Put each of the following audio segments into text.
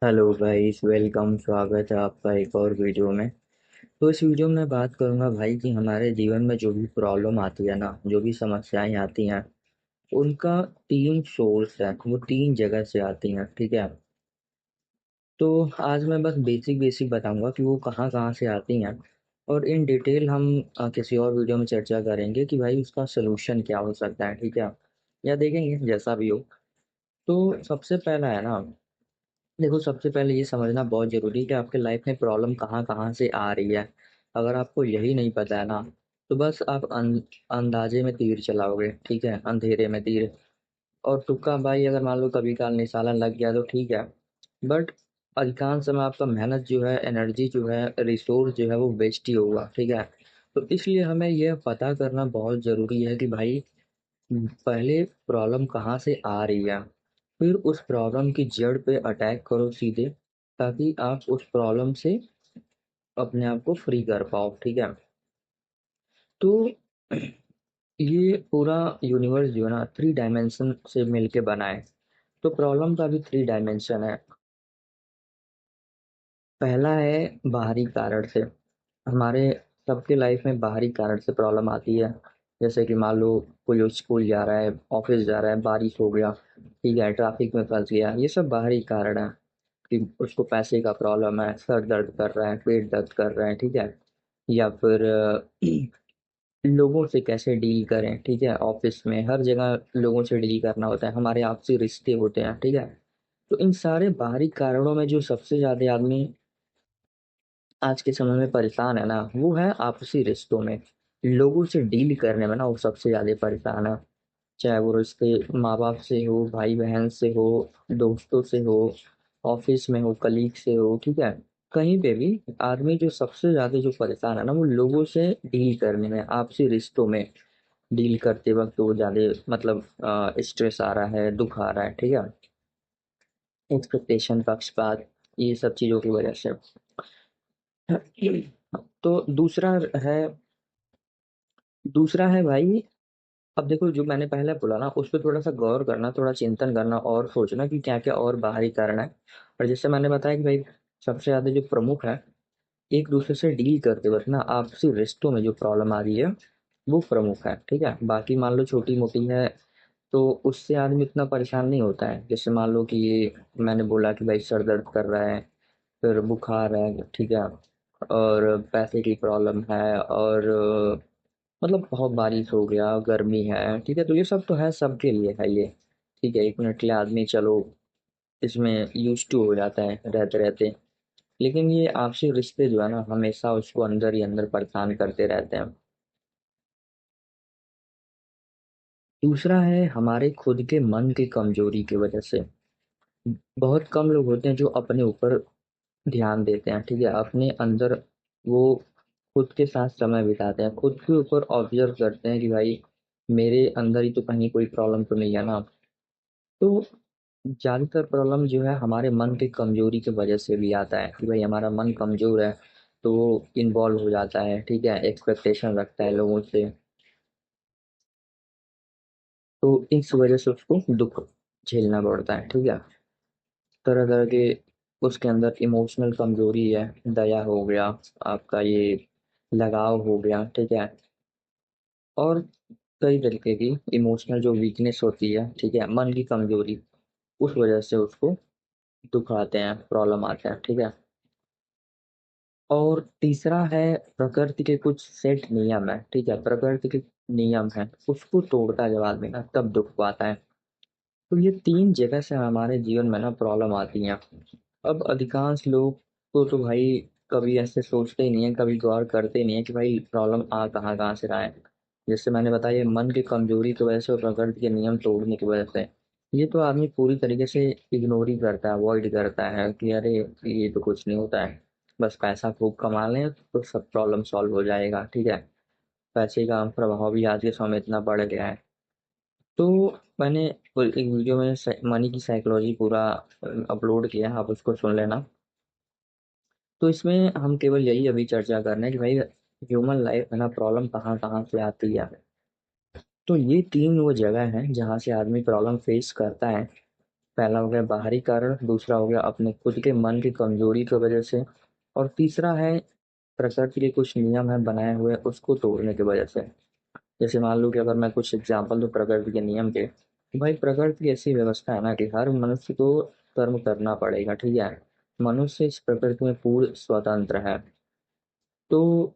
Hello guys, welcome. स्वागत है आपका एक और वीडियो में। तो इस वीडियो में मैं बात करूंगा भाई कि हमारे जीवन में जो भी प्रॉब्लम आती है ना, जो भी समस्याएं आती हैं, उनका तीन सोर्स है, वो तीन जगह से आती हैं। ठीक है। तो आज मैं बस बेसिक बेसिक बताऊंगा कि वो कहाँ कहाँ से आती हैं, और इन डिटेल हम किसी और वीडियो में चर्चा करेंगे कि भाई उसका सोल्यूशन क्या हो सकता है। ठीक है, या देखेंगे जैसा भी हो। तो सबसे पहला है ना, देखो, सबसे पहले ये समझना बहुत ज़रूरी है कि आपके लाइफ में प्रॉब्लम कहाँ कहाँ से आ रही है। अगर आपको यही नहीं पता है ना, तो बस आप अंदाजे में तीर चलाओगे। ठीक है, अंधेरे में तीर। और तुक्का भाई, अगर मान लो कभी काल निशाना लग गया तो ठीक है, बट अधिकांश समय आपका मेहनत जो है, एनर्जी जो है, रिसोर्स जो है, वो वेस्ट ही होगा। ठीक है। तो इसलिए हमें यह पता करना बहुत ज़रूरी है कि भाई पहले प्रॉब्लम कहाँ से आ रही है, फिर उस प्रॉब्लम की जड़ पे अटैक करो सीधे, ताकि आप उस प्रॉब्लम से अपने आप को फ्री कर पाओ। ठीक है। तो ये पूरा यूनिवर्स जो है ना, थ्री डायमेंशन से मिलके बना है। तो प्रॉब्लम का भी थ्री डायमेंशन है। पहला है बाहरी कारण से। हमारे सबके लाइफ में बाहरी कारण से प्रॉब्लम आती है। जैसे कि मान लो कोई स्कूल जा रहा है, ऑफिस जा रहा है, बारिश हो गया, ठीक है, ट्रैफिक में फंस गया, ये सब बाहरी कारण है। कि उसको पैसे का प्रॉब्लम है, सर दर्द कर रहा है, पेट दर्द कर रहा है। ठीक है। या फिर लोगों से कैसे डील करें। ठीक है, ऑफिस में हर जगह लोगों से डील करना होता है, हमारे आपसी रिश्ते होते हैं। ठीक है। तो इन सारे बाहरी कारणों में जो सबसे ज़्यादा आदमी आज के समय में परेशान है ना, वो है आपसी रिश्तों में। लोगों से डील करने में ना वो सबसे ज़्यादा परेशान है। चाहे वो रिश्ते माँ बाप से हो, भाई बहन से हो, दोस्तों से हो, ऑफिस में हो, कलीग से हो। ठीक है। कहीं पे भी आदमी जो सबसे ज्यादा जो परेशान है ना, वो लोगों से डील करने में, आपसी रिश्तों में डील करते वक्त वो ज्यादा मतलब स्ट्रेस आ रहा है, दुख आ रहा है। ठीक है। एक्सपेक्टेशन, पक्षपात, ये सब चीजों की वजह से। तो है दूसरा है भाई। अब देखो, जो मैंने पहले बोला ना, उस पर थोड़ा सा गौर करना, थोड़ा चिंतन करना और सोचना कि क्या क्या और बाहरी कारण है। और जैसे मैंने बताया कि भाई सबसे ज्यादा जो प्रमुख है, एक दूसरे से डील करते वक्त ना आपसी रिश्तों में जो प्रॉब्लम आ रही है, वो प्रमुख है। ठीक है। बाकी मान लो छोटी मोटी है, तो उससे आदमी इतना परेशान नहीं होता है। जैसे मान लो कि ये मैंने बोला कि भाई सर दर्द कर रहा है, फिर बुखार है। ठीक है। और पैसे की प्रॉब्लम है, और मतलब बहुत बारिश हो गया, गर्मी है। ठीक है। तो ये सब तो है, सबके लिए है ये। ठीक है। एक मिनट के लिए आदमी चलो इसमें यूज टू हो जाता है रहते रहते। लेकिन ये आपसी रिश्ते जो है ना, हमेशा उसको अंदर ही अंदर परेशान करते रहते हैं। दूसरा है हमारे खुद के मन की कमजोरी की वजह से। बहुत कम लोग होते हैं जो अपने ऊपर ध्यान देते हैं। ठीक है। अपने अंदर वो खुद के साथ समय बिताते हैं, खुद के ऊपर ऑब्जर्व करते हैं कि भाई मेरे अंदर ही तो कहीं कोई प्रॉब्लम तो नहीं है ना। तो ज्यादातर प्रॉब्लम जो है हमारे मन की कमजोरी की वजह से भी आता है, कि भाई हमारा मन कमजोर है, तो वो इन्वॉल्व हो जाता है। ठीक है। एक्सपेक्टेशन रखता है लोगों से, तो इस वजह से उसको दुख झेलना पड़ता है। ठीक है। तरह तरह के उसके अंदर इमोशनल कमजोरी है। दया हो गया, आपका ये लगाव हो गया। ठीक है। और कई तरीके की इमोशनल जो वीकनेस होती है, ठीक है, मन की कमजोरी, उस वजह से उसको दुख आते हैं, प्रॉब्लम आते हैं। ठीक है। और तीसरा है प्रकृति के कुछ सेट नियम है। ठीक है। प्रकृति के नियम है, उसको तोड़ता जब आदमी ना, तब दुख आता है। तो ये तीन जगह से हमारे जीवन में ना प्रॉब्लम आती हैं। अब अधिकांश लोग तो भाई कभी ऐसे सोचते ही नहीं है, कभी गौर करते ही नहीं है कि भाई प्रॉब्लम आ कहाँ कहाँ से रहा है। जैसे मैंने बताया, ये मन की कमजोरी की वजह से और प्रकृति के नियम तोड़ने की वजह से। ये तो आदमी पूरी तरीके से इग्नोर ही करता है, अवॉइड करता है कि अरे ये तो कुछ नहीं होता है, बस पैसा खूब कमा लें तो सब प्रॉब्लम सॉल्व हो जाएगा। ठीक है। पैसे का प्रभाव भी आज के समय में इतना बढ़ गया है। तो मैंने एक वीडियो में मनी की साइकोलॉजी पूरा अपलोड किया है, आप उसको सुन लेना। तो इसमें हम केवल यही अभी चर्चा कर रहे हैं कि भाई ह्यूमन लाइफ है ना, प्रॉब्लम कहाँ कहाँ से आती है। तो ये तीन वो जगह हैं जहाँ से आदमी प्रॉब्लम फेस करता है। पहला हो गया बाहरी कारण, दूसरा हो गया अपने खुद के मन की कमजोरी की वजह से, और तीसरा है प्रकृति के कुछ नियम है बनाए हुए उसको तोड़ने की वजह से। जैसे मान लो कि अगर मैं कुछ एग्जाम्पल दूं प्रकृति के नियम के, तो भाई प्रकृति की ऐसी व्यवस्था है ना कि हर मनुष्य को कर्म करना पड़ेगा, ठीक है। मनुष्य इस प्रकृति में पूर्ण स्वतंत्र है। तो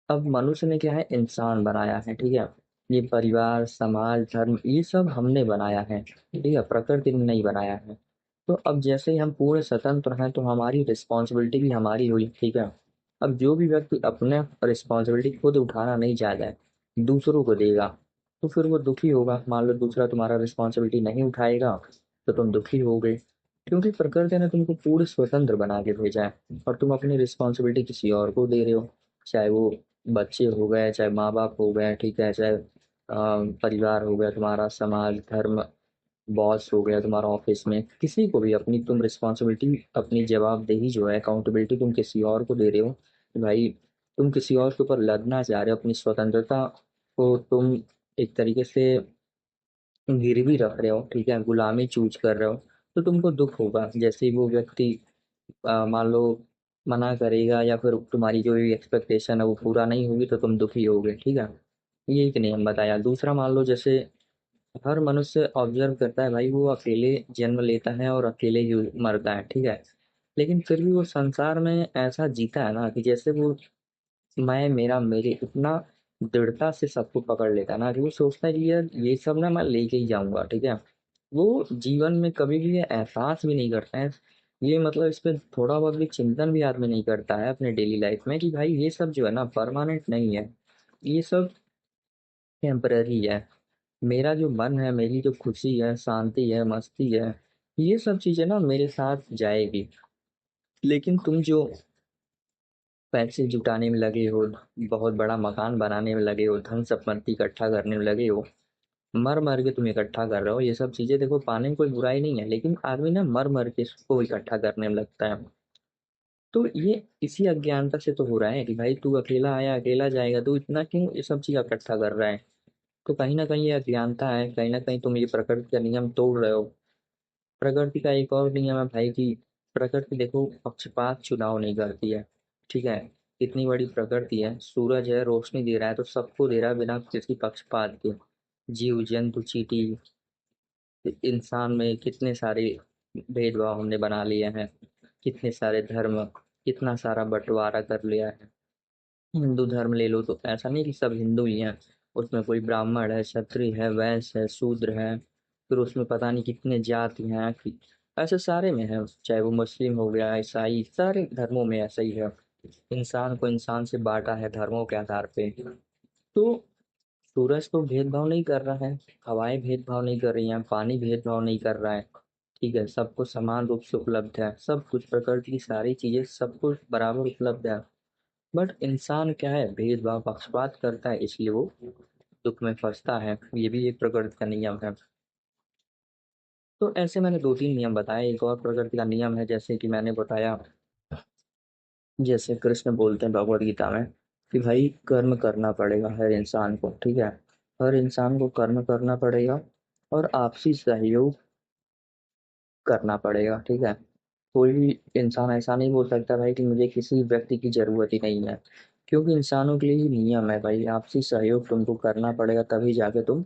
अब मनुष्य ने क्या है, इंसान बनाया है, ठीक है। ये परिवार समाज धर्म ये सब हमने बनाया है, ठीक है, प्रकृति ने नहीं बनाया है। तो अब जैसे ही हम पूरे स्वतंत्र हैं तो हमारी रिस्पॉन्सिबिलिटी भी हमारी हुई, ठीक है। अब जो भी व्यक्ति अपने रिस्पॉन्सिबिलिटी खुद उठाना नहीं चाहता है, दूसरों को देगा, तो फिर वो दुखी होगा। मान लो दूसरा तुम्हारा रिस्पॉन्सिबिलिटी नहीं उठाएगा तो तुम दुखी होगे, क्योंकि प्रकृति ने तुमको पूरे स्वतंत्र बना के भेजा है और तुम अपनी रिस्पॉन्सिबिलिटी किसी और को दे रहे हो। चाहे वो बच्चे हो गए, चाहे माँ बाप हो गए, ठीक है, चाहे परिवार हो गया, तुम्हारा समाज धर्म, बॉस हो गया तुम्हारा ऑफिस में, किसी को भी अपनी तुम रिस्पॉन्सिबिलिटी अपनी जवाबदेही जो है अकाउंटेबिलिटी तुम किसी और को दे रहे हो कि भाई तुम किसी और के ऊपर लदना चाह रहे हो, अपनी स्वतंत्रता को तुम एक तरीके से गिरवी रख रहे हो, ठीक है, गुलामी चूज कर रहे हो। तो तुमको दुख होगा जैसे ही वो व्यक्ति मान लो मना करेगा या फिर तुम्हारी जो भी एक्सपेक्टेशन है वो पूरा नहीं होगी तो तुम दुखी होगे, ठीक है। ये एक नियम बताया। दूसरा मान लो जैसे हर मनुष्य ऑब्जर्व करता है भाई, वो अकेले जन्म लेता है और अकेले ही मरता है, ठीक है। लेकिन फिर भी वो संसार में ऐसा जीता है ना कि जैसे वो मैं मेरा मेरे इतना दृढ़ता से सबको पकड़ लेता है ना कि वो सोचता है कि यार ये सब ना मैं लेके ही जाऊंगा, ठीक है। वो जीवन में कभी भी ये एहसास भी नहीं करता है, ये मतलब इस पे थोड़ा बहुत भी चिंतन भी आदमी नहीं करता है अपने डेली लाइफ में कि भाई ये सब जो है ना परमानेंट नहीं है, ये सब टेम्पररी है। मेरा जो मन है, मेरी जो खुशी है, शांति है, मस्ती है, ये सब चीजें ना मेरे साथ जाएगी। लेकिन तुम जो पैसे जुटाने में लगे हो, बहुत बड़ा मकान बनाने में लगे हो, धन संपत्ति इकट्ठा करने में लगे हो, मर मर के तुम इकट्ठा कर रहे हो, ये सब चीजें देखो पाने में कोई बुराई नहीं है, लेकिन आदमी ना मर मर के इसको इकट्ठा करने में लगता है। तो ये इसी अज्ञानता से तो हो रहा है कि भाई तू अकेला आया अकेला जाएगा, तू इतना क्यों ये सब चीज इकट्ठा कर रहा है। तो कहीं ना कहीं ये अज्ञानता है, कहीं ना कहीं तुम ये प्रकृति का नियम तोड़ रहे हो। प्रकृति का एक और नियम है भाई कि प्रकृति देखो पक्षपात चुनाव नहीं करती है, ठीक है। इतनी बड़ी प्रकृति है, सूरज है रोशनी दे रहा है तो सबको दे रहा है बिना किसी पक्षपात के। जीव जंतु चींटी, इंसान में कितने सारे भेदभाव हमने बना लिए हैं, कितने सारे धर्म, कितना सारा बंटवारा कर लिया है। हिंदू धर्म ले लो तो ऐसा नहीं कि सब हिंदू ही हैं, उसमें कोई ब्राह्मण है, क्षत्रिय है, वैश्य है, शूद्र है, फिर उसमें पता नहीं कितने जाति हैं ऐसे सारे में है। चाहे वो मुस्लिम हो गया, ईसाई, सारे धर्मों में ऐसा ही है। इंसान को इंसान से बांटा है धर्मों के आधार पे। तो सूरज तो भेदभाव नहीं कर रहा है, हवाएं भेदभाव नहीं कर रही हैं, पानी भेदभाव नहीं कर रहा है, ठीक है, सबको समान रूप से उपलब्ध है, सब कुछ प्रकृति की सारी चीजें सबको बराबर उपलब्ध है। बट इंसान क्या है, भेदभाव पक्षपात करता है, इसलिए वो दुख में फंसता है। ये भी एक प्रकृति का नियम है। तो ऐसे मैंने दो तीन नियम बताए। एक और प्रकृति का नियम है जैसे कि मैंने बताया, जैसे कृष्ण बोलते हैं भगवद गीता में कि भाई कर्म करना पड़ेगा हर इंसान को, ठीक है। हर इंसान को कर्म करना पड़ेगा और आपसी सहयोग करना पड़ेगा, ठीक है। कोई भी इंसान ऐसा नहीं बोल सकता भाई कि मुझे किसी व्यक्ति की जरूरत ही नहीं है, क्योंकि इंसानों के लिए ही नियम है भाई, आपसी सहयोग तुमको करना पड़ेगा तभी जाके तुम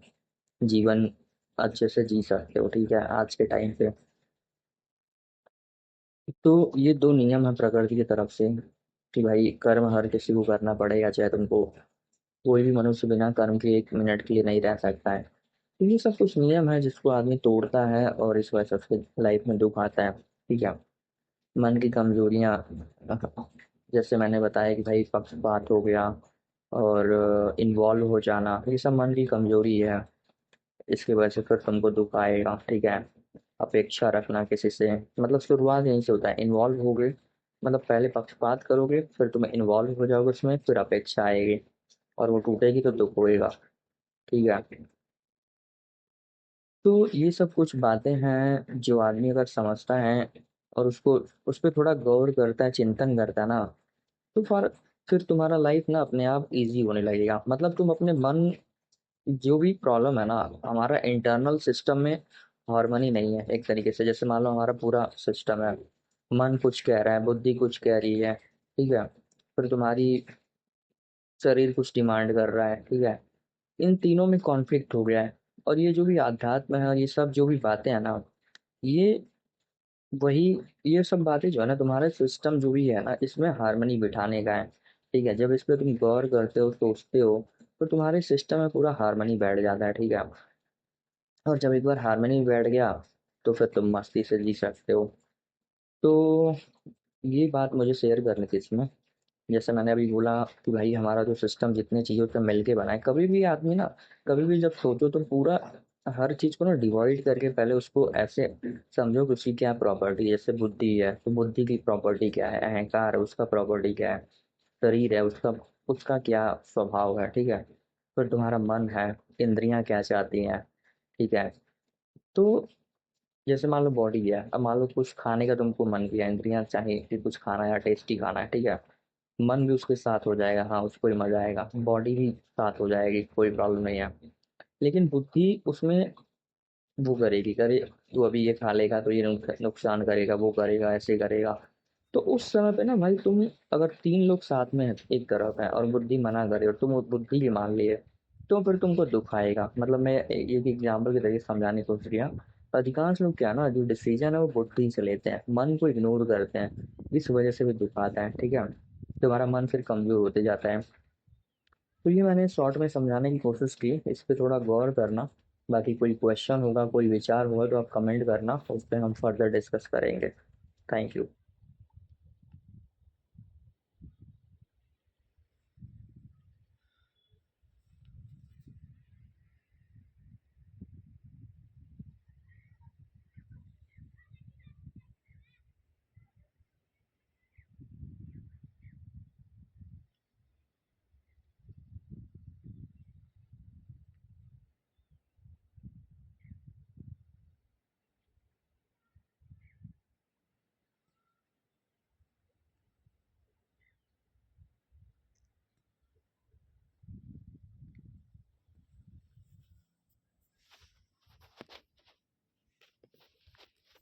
जीवन अच्छे से जी सकते हो, ठीक है, आज के टाइम पे। तो ये दो नियम है प्रकृति की तरफ से कि भाई कर्म हर किसी को करना पड़ेगा, चाहे तुमको कोई भी मनुष्य बिना कर्म के एक मिनट के लिए नहीं रह सकता है। तो ये सब कुछ नियम है जिसको आदमी तोड़ता है और इस वजह से उसके लाइफ में दुख आता है, ठीक है। मन की कमजोरियाँ, जैसे मैंने बताया कि भाई पक्षपात हो गया और इन्वॉल्व हो जाना, ये सब मन की कमजोरी है। इसकी वजह से फिर तुमको दुख आएगा, ठीक है। अपेक्षा रखना किसी से, मतलब शुरुआत यहीं से होता है, इन्वॉल्व हो गए, मतलब पहले पक्षपात करोगे फिर तुम्हें इन्वॉल्व हो जाओगे उसमें, फिर अपेक्षा आएगी और वो टूटेगी तो दुख होएगा, ठीक है। तो ये सब कुछ बातें हैं जो आदमी अगर समझता है और उसको उस पर थोड़ा गौर करता है, चिंतन करता है ना, तो फिर तुम्हारा लाइफ ना अपने आप इजी होने लगेगा। मतलब तुम अपने मन, जो भी प्रॉब्लम है ना हमारा इंटरनल सिस्टम में, हार्मनी नहीं है एक तरीके से। जैसे मान लो हमारा पूरा सिस्टम है, मन कुछ कह रहा है, बुद्धि कुछ कह रही है, ठीक है, फिर तुम्हारी शरीर कुछ डिमांड कर रहा है, ठीक है, इन तीनों में कॉन्फ्लिक्ट हो गया है। और ये जो भी आध्यात्म है और ये सब जो भी बातें हैं ना, ये वही, ये सब बातें जो है ना, तुम्हारा सिस्टम जो भी है ना, इसमें हार्मनी बिठाने का है। ठीक है, जब इस पे तुम गौर करते हो, सोचते हो, तो तुम्हारे सिस्टम में पूरा हार्मनी बैठ जाता है। ठीक है, और जब एक बार हार्मनी बैठ गया तो फिर तुम मस्ती से जी सकते हो। तो ये बात मुझे शेयर करनी थी इसमें। जैसे मैंने अभी बोला कि भाई हमारा जो सिस्टम जितनी चीज़ों पे मिल के बना है, कभी भी आदमी ना, कभी भी जब सोचो तो पूरा हर चीज़ को ना डिवाइड करके पहले उसको ऐसे समझो कि उसकी क्या प्रॉपर्टी। जैसे बुद्धि है तो बुद्धि की प्रॉपर्टी क्या है, अहंकार है उसका प्रॉपर्टी क्या है, शरीर है उसका उसका क्या स्वभाव है, ठीक है, फिर तुम्हारा मन है, इंद्रियां क्या चाहती हैं, ठीक है। तो जैसे मान लो बॉडी है, अब मान लो कुछ खाने का तुमको मन किया, इंद्रियां चाहे कि कुछ खाना है या टेस्टी खाना है, ठीक है, मन भी उसके साथ हो जाएगा, हाँ उसको भी मजा आएगा, बॉडी भी साथ हो जाएगी, कोई प्रॉब्लम नहीं है। लेकिन बुद्धि उसमें वो करेगी, करे तू अभी ये खा लेगा तो ये नुकसान करेगा, वो करेगा, ऐसे करेगा। तो उस समय पे ना भाई, तुम अगर तीन लोग साथ में हैं, एक तरफ है और बुद्धि मना करे और तुम उस बुद्धि की मान लिए, तो फिर तुमको दुख आएगा। मतलब मैं एक एग्जाम्पल के तरीके से समझाने की कोशिश किया। अधिकांश लोग क्या है ना, जो डिसीजन है वो बुद्धि से लेते हैं, मन को इग्नोर करते हैं, इस वजह से भी दुख आता है। ठीक है, तुम्हारा मन फिर कमजोर होते जाता है। तो ये मैंने शॉर्ट में समझाने की कोशिश की, इस पे थोड़ा गौर करना। बाकी कोई क्वेश्चन होगा, कोई विचार होगा तो आप कमेंट करना, उस पर हम फर्दर डिस्कस करेंगे। Thank you.